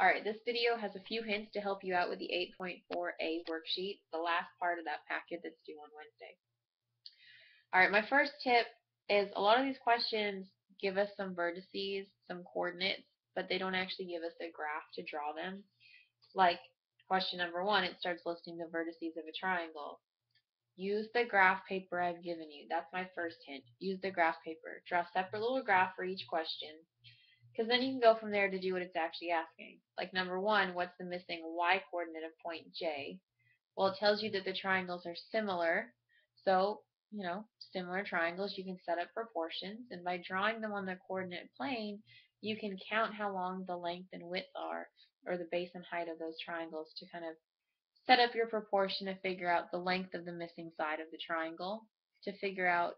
Alright, this video has a few hints to help you out with the 8.4a worksheet, the last part of that packet that's due on Wednesday. Alright, my first tip is a lot of these questions give us some vertices, some coordinates, but they don't actually give us a graph to draw them. Like question number 1, it starts listing the vertices of a triangle. Use the graph paper I've given you. That's my first hint. Use the graph paper. Draw a separate little graph for each question, because then you can go from there to do what it's actually asking. Like number 1, what's the missing y coordinate of point J? Well, it tells you that the triangles are similar. So, similar triangles, you can set up proportions, and by drawing them on the coordinate plane, you can count how long the length and width are, or the base and height of those triangles, to kind of set up your proportion to figure out the length of the missing side of the triangle, to figure out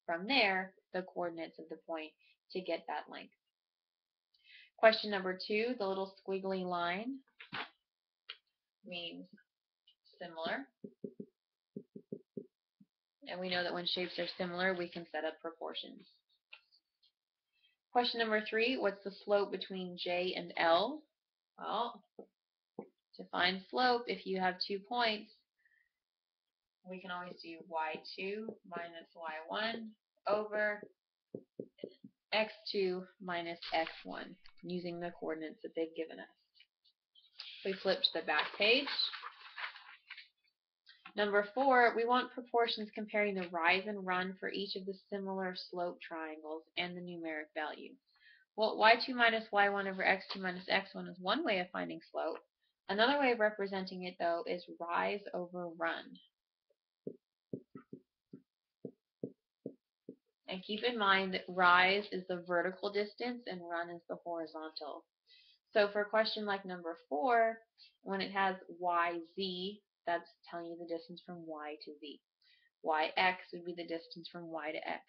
from there the coordinates of the point to get that length. Question number 2, the little squiggly line means similar. And we know that when shapes are similar, we can set up proportions. Question number 3, what's the slope between J and L? Well, to find slope, if you have 2 points, we can always do y2 minus y1 over x2 minus x1 using the coordinates that they've given us. We flip to the back page. Number 4, we want proportions comparing the rise and run for each of the similar slope triangles and the numeric value. Well, y2 minus y1 over x2 minus x1 is one way of finding slope. Another way of representing it, though, is rise over run. And keep in mind that rise is the vertical distance and run is the horizontal. So for a question like number 4, when it has yz, that's telling you the distance from y to z. Yx would be the distance from y to x.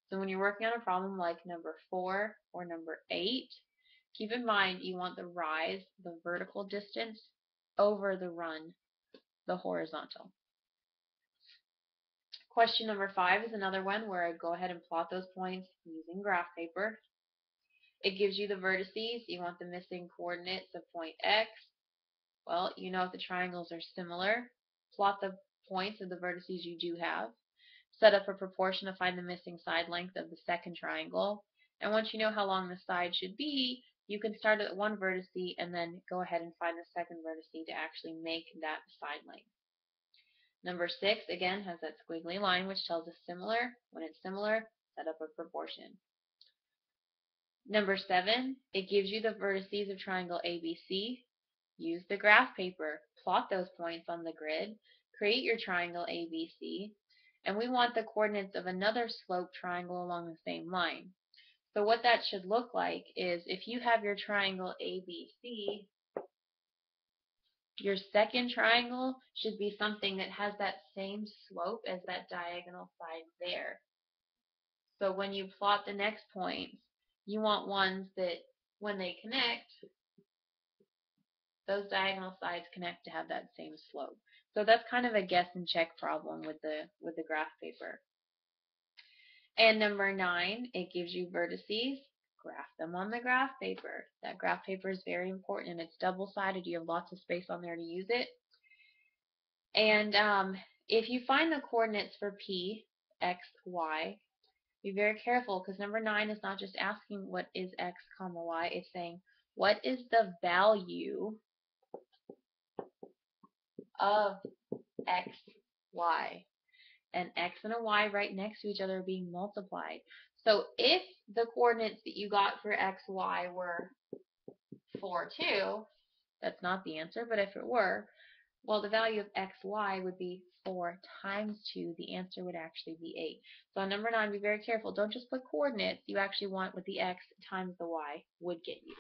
So when you're working on a problem like number 4 or number 8, keep in mind you want the rise, the vertical distance, over the run, the horizontal. Question number 5 is another one where I go ahead and plot those points using graph paper. It gives you the vertices. You want the missing coordinates of point x. Well, you know if the triangles are similar. Plot the points of the vertices you do have. Set up a proportion to find the missing side length of the second triangle. And once you know how long the side should be, you can start at one vertex and then go ahead and find the second vertex to actually make that side length. Number 6, again, has that squiggly line which tells us similar. When it's similar, set up a proportion. Number 7, it gives you the vertices of triangle ABC. Use the graph paper. Plot those points on the grid. Create your triangle ABC. And we want the coordinates of another sloped triangle along the same line. So what that should look like is if you have your triangle ABC, your second triangle should be something that has that same slope as that diagonal side there. So when you plot the next points, you want ones that when they connect, those diagonal sides connect to have that same slope. So that's kind of a guess and check problem with the graph paper. And number 9, it gives you vertices. Graph them on the graph paper. That graph paper is very important, and it's double-sided. You have lots of space on there to use it. And if you find the coordinates for P, X, Y, be very careful, because number 9 is not just asking what is X, comma, Y. It's saying what is the value of X, Y. An X and a Y right next to each other are being multiplied. So if the coordinates that you got for X, Y were 4, 2, that's not the answer, but if it were, well, the value of X, Y would be 4 times 2. The answer would actually be 8. So on number 9, be very careful. Don't just put coordinates. You actually want what the X times the Y would get you.